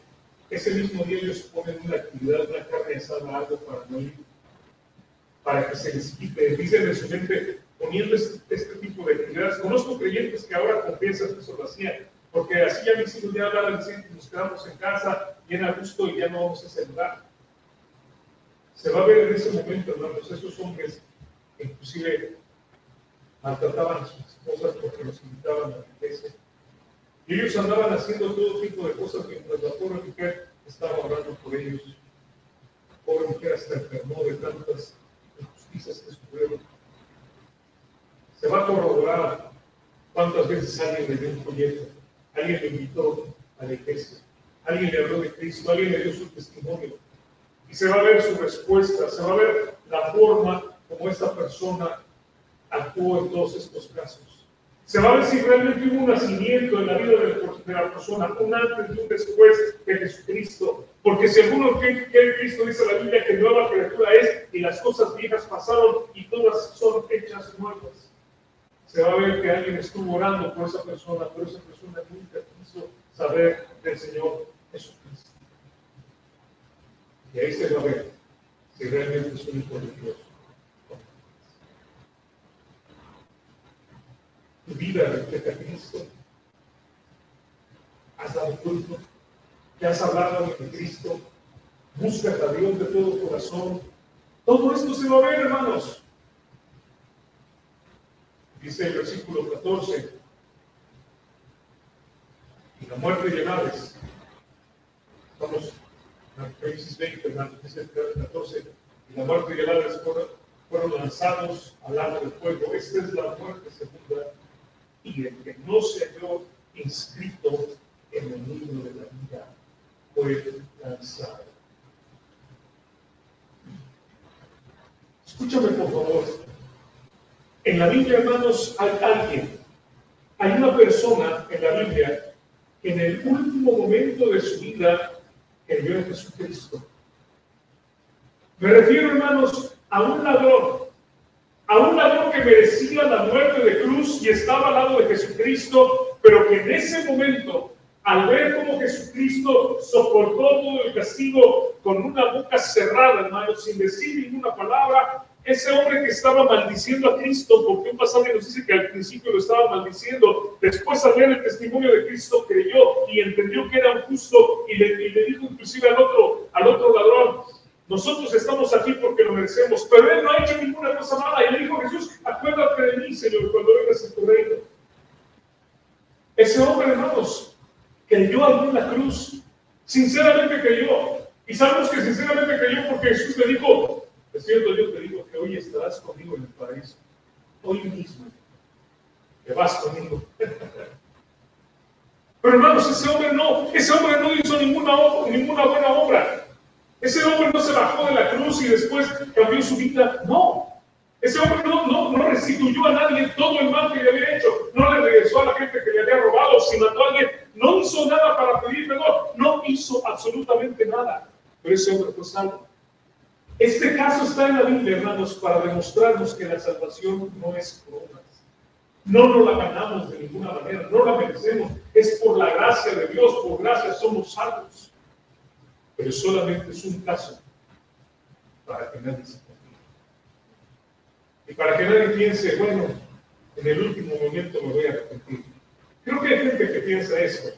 ese mismo día ellos ponen una actividad, una carne asada, algo para no ir, para que se les quite? Dicen en su mente, poniendo este tipo de actividades. Conozco creyentes que ahora confiesan que eso lo hacían, porque así ya mis hijos ya hablan diciendo que nos quedamos en casa bien a gusto y ya no vamos a ese lugar. Se va a ver en ese momento, hermanos, esos hombres que inclusive maltrataban a sus esposas porque los invitaban a la iglesia. Y ellos andaban haciendo todo tipo de cosas mientras la pobre mujer estaba orando por ellos. La pobre mujer hasta enfermó de tantas injusticias que sufrieron. Se va a corroborar cuántas veces alguien le dio un folleto, alguien le invitó a la iglesia, alguien le habló de Cristo, alguien le dio su testimonio. Y se va a ver su respuesta, se va a ver la forma como esta persona actuó en todos estos casos. Se va a ver si realmente hubo un nacimiento en la vida de la persona, un antes y un después de Jesucristo. Porque si alguno cree que Cristo, dice la Biblia, que nueva criatura es, y las cosas viejas pasaron y todas son hechas nuevas. Se va a ver que alguien estuvo orando por esa persona, pero esa persona nunca quiso saber del Señor Jesucristo. Y ahí se va a ver si realmente es un hijo de Dios. Tu vida refleja a Cristo. Has dado fruto. Te has hablado de Cristo. Buscas a Dios de todo corazón. Todo esto se va a ver, hermanos. Dice el versículo 14. Y la muerte de Hades. Estamos en Apocalipsis 20, hermanos. Dice el 14. Y la muerte de Hades fueron lanzados al lago de fuego. Esta es la muerte segunda. Y el que no se halló inscrito en el libro de la vida fue lanzado. Escúchame, por favor. En la Biblia, hermanos, hay una persona en la Biblia que en el último momento de su vida creyó en Jesucristo. Me refiero, hermanos, a un ladrón que merecía la muerte de cruz y estaba al lado de Jesucristo, pero que en ese momento, al ver cómo Jesucristo soportó todo el castigo con una boca cerrada, hermanos, sin decir ninguna palabra, ese hombre que estaba maldiciendo a Cristo, porque un pasaje nos dice que al principio lo estaba maldiciendo, después al ver el testimonio de Cristo creyó y entendió que era justo y le dijo inclusive al otro ladrón: nosotros estamos aquí porque lo merecemos, pero él no ha hecho ninguna cosa mala. Y le dijo Jesús: acuérdate de mí, Señor, cuando vengas a tu reino. Ese hombre, hermanos, creyó allí en la cruz, sinceramente creyó. Y sabemos que sinceramente creyó porque Jesús le dijo: de cierto, yo te digo que hoy estarás conmigo en el paraíso. Hoy mismo, que vas conmigo. Pero hermanos, ese hombre no hizo ninguna buena obra. Ese hombre no se bajó de la cruz y después cambió su vida. No. Ese hombre no restituyó a nadie todo el mal que le había hecho. No le regresó a la gente que le había robado. Si mató a alguien, no hizo nada para pedir perdón. No hizo absolutamente nada. Pero ese hombre fue salvo. Este caso está en la Biblia, hermanos, para demostrarnos que la salvación no es por obras. No nos la ganamos de ninguna manera. No la merecemos. Es por la gracia de Dios. Por gracia somos salvos. Pero solamente es un caso para que nadie se confíe. Y para que nadie piense: bueno, en el último momento me voy a arrepentir. Creo que hay gente que piensa eso.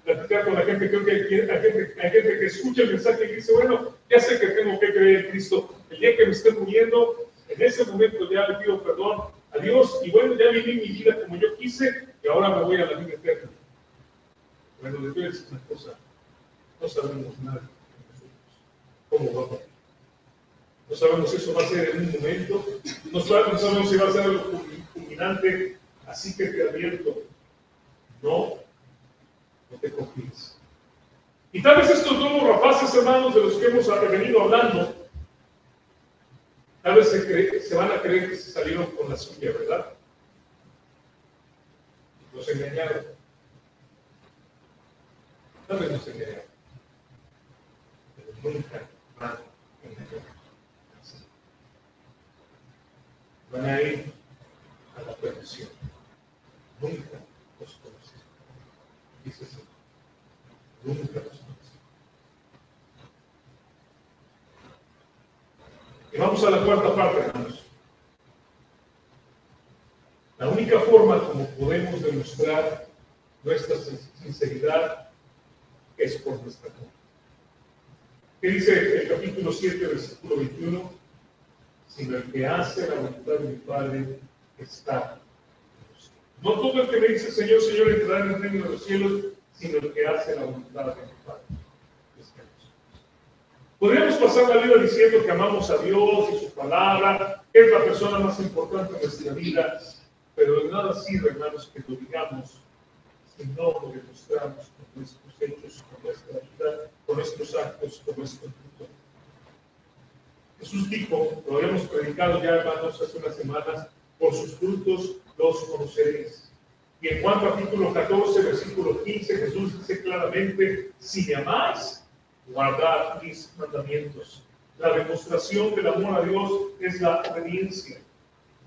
Platicar con la gente, creo que hay gente que escucha el mensaje y dice: bueno, ya sé que tengo que creer en Cristo. El día que me esté muriendo, en ese momento ya le pido perdón a Dios y bueno, ya viví mi vida como yo quise y ahora me voy a la vida eterna. Bueno, les voy a decir una cosa. No sabemos nada de nosotros, cómo va a pasar. No sabemos si eso va a ser en un momento, no sabemos si va a ser algo culminante, así que te advierto, no te confíes. Y tal vez estos dos rapaces, hermanos, de los que hemos venido hablando, tal vez se van a creer que se salieron con la suya, ¿verdad? Los engañaron. Tal vez nos engañaron. Nunca van a engañar. Van a ir a la perdición. Nunca los conocen. Dice así. Nunca los conocen. Y vamos a la cuarta parte, hermanos. La única forma como podemos demostrar nuestra sinceridad es por nuestra culpa. ¿Qué dice el capítulo 7, versículo 21? Sino el que hace la voluntad de mi Padre está en los cielos. No todo el que me dice Señor, Señor entrará en el reino de los cielos, sino el que hace la voluntad de mi Padre está en los cielos. Podríamos pasar la vida diciendo que amamos a Dios y su palabra, que es la persona más importante de nuestra vida, pero de nada sirve, hermanos, que lo digamos si no lo demostramos con nuestros hechos, con nuestra vida, con nuestros actos, con nuestro fruto. Jesús dijo, lo habíamos predicado ya, hermanos, hace unas semanas, por sus frutos los conoceréis. Y en Juan capítulo 14, versículo 15, Jesús dice claramente, si me amáis, guardad mis mandamientos. La demostración del amor a Dios es la obediencia.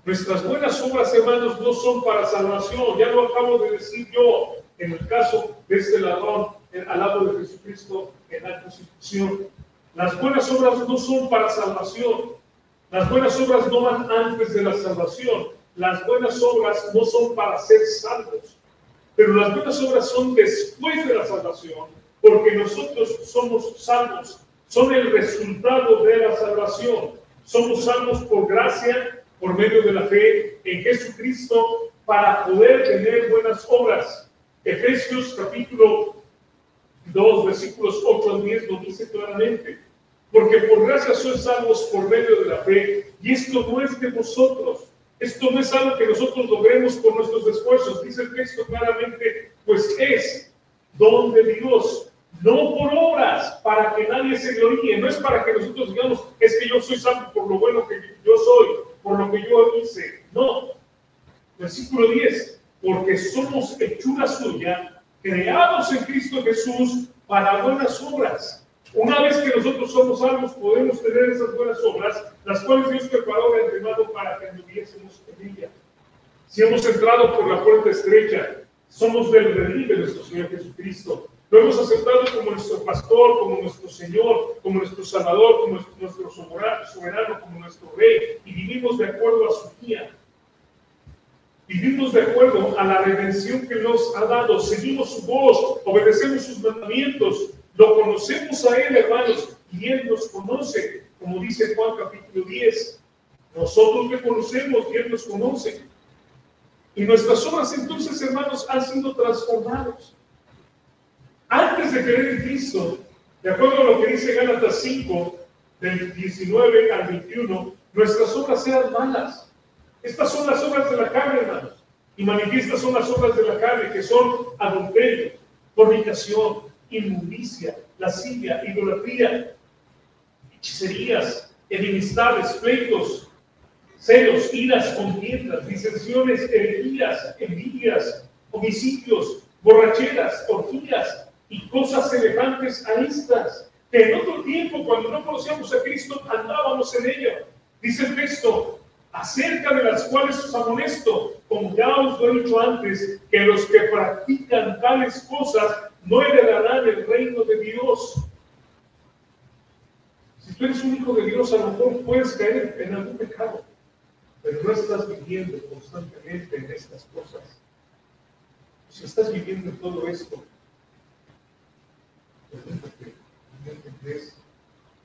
Nuestras buenas obras, hermanos, no son para salvación. Ya lo acabo de decir yo en el caso de este ladrón al lado de Jesucristo en la crucifixión. Las buenas obras no son para salvación. Las buenas obras no van antes de la salvación. Las buenas obras no son para ser salvos. Pero las buenas obras son después de la salvación, porque nosotros somos salvos. Son el resultado de la salvación. Somos salvos por gracia, por medio de la fe en Jesucristo, para poder tener buenas obras. Efesios capítulo 2, versículos 8 al 10 nos dice claramente, porque por gracia sois salvos por medio de la fe, y esto no es de vosotros, esto no es algo que nosotros logremos por nuestros esfuerzos, dice el texto claramente, pues es don de Dios, no por obras, para que nadie se gloríe, no es para que nosotros digamos, es que yo soy salvo por lo bueno que yo soy, por lo que yo hice, no. Versículo 10, porque somos hechura suya, creados en Cristo Jesús para buenas obras. Una vez que nosotros somos salvos, podemos tener esas buenas obras, las cuales Dios preparó de antemano para que anduviésemos en ella. Si hemos entrado por la puerta estrecha, somos del redil de nuestro Señor Jesucristo. Lo hemos aceptado como nuestro pastor, como nuestro Señor, como nuestro Salvador, como nuestro soberano, como nuestro Rey, y vivimos de acuerdo a su guía. Vivimos de acuerdo a la redención que nos ha dado, seguimos su voz, obedecemos sus mandamientos, lo conocemos a Él, hermanos, y Él nos conoce, como dice Juan capítulo 10. Nosotros le conocemos y Él nos conoce. Y nuestras obras entonces, hermanos, han sido transformadas. Antes de creer en Cristo, de acuerdo a lo que dice Gálatas 5, del 19 al 21, nuestras obras eran malas. Estas son las obras de la carne, hermanos. Y manifiestas son las obras de la carne, que son adulterio, fornicación, inmundicia, lascivia, idolatría, hechicerías, enemistades, pleitos, celos, iras, contiendas, disensiones, herejías, envidias, homicidios, borracheras, orgías y cosas semejantes a estas, que en otro tiempo, cuando no conocíamos a Cristo, andábamos en ello. Dice el texto, acerca de las cuales os amonesto, como ya os lo he dicho antes, que los que practican tales cosas no heredarán el reino de Dios. Si tú eres un hijo de Dios, a lo mejor puedes caer en algún pecado, pero no estás viviendo constantemente en estas cosas. Si estás viviendo en todo esto, pregúntate, ¿realmente crees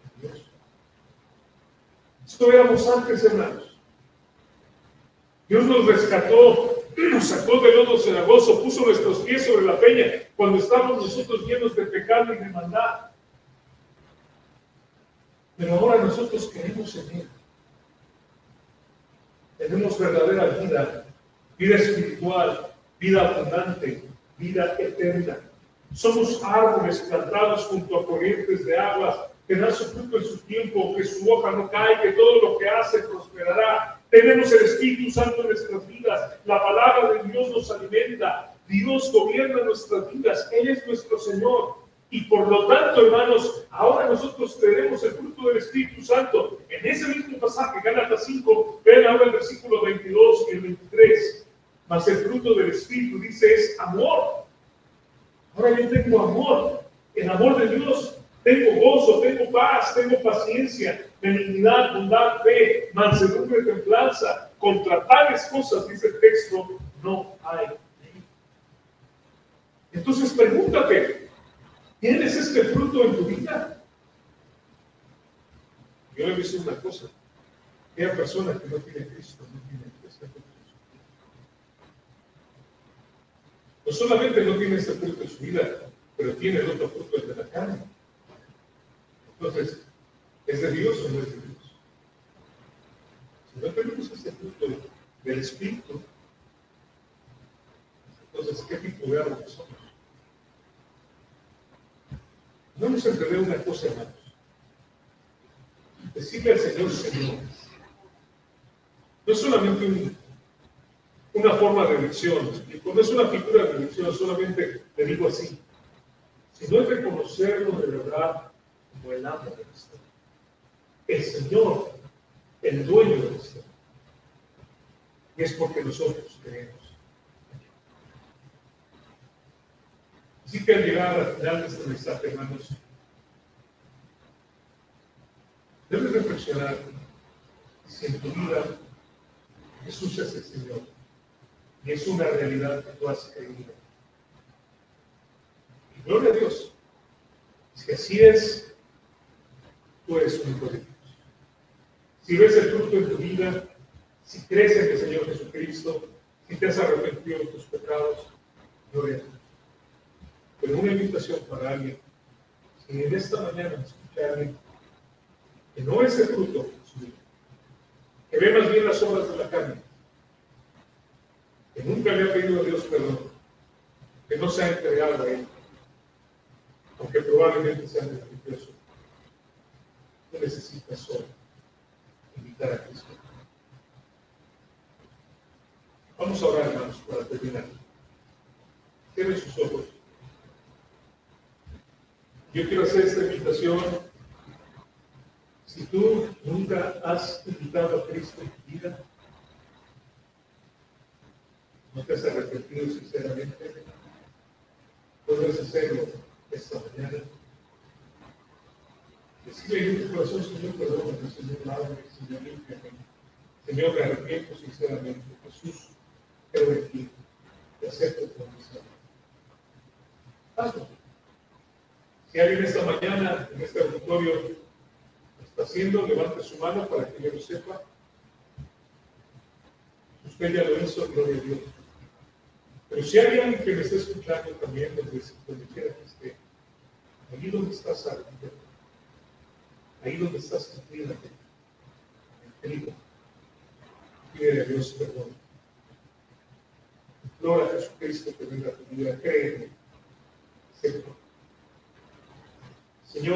en Dios? Esto éramos antes, hermanos. Dios nos rescató, nos sacó del lodo cenagoso, puso nuestros pies sobre la peña cuando estábamos nosotros llenos de pecado y de maldad. Pero ahora nosotros queremos en Él. Tenemos verdadera vida, vida espiritual, vida abundante, vida eterna. Somos árboles plantados junto a corrientes de aguas que dan su fruto en su tiempo, que su hoja no cae, que todo lo que hace prosperará. Tenemos el Espíritu Santo en nuestras vidas. La palabra de Dios nos alimenta. Dios gobierna nuestras vidas. Él es nuestro Señor. Y por lo tanto, hermanos, ahora nosotros tenemos el fruto del Espíritu Santo. En ese mismo pasaje, Gálatas 5, vean ahora el versículo 22 y el 23. Mas el fruto del Espíritu, dice, es amor. Ahora yo tengo amor, el amor de Dios. Tengo gozo, tengo paz, tengo paciencia, benignidad, bondad, fe, mansedumbre, templanza. Contra tales cosas, dice el texto, no hay ley. Entonces pregúntate, ¿tienes este fruto en tu vida? Yo le he visto una cosa, aquella persona que no tiene Cristo, no tiene este fruto en su vida. No solamente no tiene este fruto en su vida, pero tiene el otro fruto, el de la carne. Entonces, ¿es de Dios o no es de Dios? Si no tenemos este fruto del Espíritu, entonces, ¿qué tipo de árbol somos? No nos entendé una cosa, hermanos. Decirle al Señor, Señor, no es solamente una forma de elección, no es una figura de elección, solamente le digo así, sino es reconocerlo de verdad como el amo de nuestra vida. El Señor, el dueño de nuestra vida. Y es porque nosotros creemos. Así que al llegar al final de este mensaje, hermanos, debes reflexionar si en tu vida Jesús es el Señor y es una realidad que tú has creído. Y gloria a Dios. Si así es, tú eres un hijo de Dios. Si ves el fruto en tu vida, si crees en el Señor Jesucristo, si te has arrepentido de tus pecados, gloria a Dios. Pero una invitación para alguien, si en esta mañana escucha a alguien que no es el fruto en su vida, que ve más bien las obras de la carne, que nunca le ha pedido a Dios perdón, que no se ha entregado a Él, aunque probablemente sea beneficioso, tú necesitas solo invitar a Cristo. Vamos a orar, hermanos, para terminar. Cierren sus ojos. Yo quiero hacer esta invitación. Si tú nunca has invitado a Cristo en tu vida, no te has arrepentido sinceramente, puedes hacerlo esta mañana. Decirle en tu corazón, Señor, perdóname, Señor, lávame, Señor, límpiame. Señor, me arrepiento sinceramente. Jesús, creo en ti, te acepto como mi Señor. Hazlo. Si alguien esta mañana en este auditorio lo está haciendo, levante su mano para que yo lo sepa. Usted ya lo hizo, gloria a Dios. Pero si hay alguien que me esté escuchando también, donde quiera que esté, ahí donde estás arriba, ahí donde estás sentida, en el trigo, pide a Dios perdón. Implora a Jesucristo que venga a tu vida, créeme, acepto.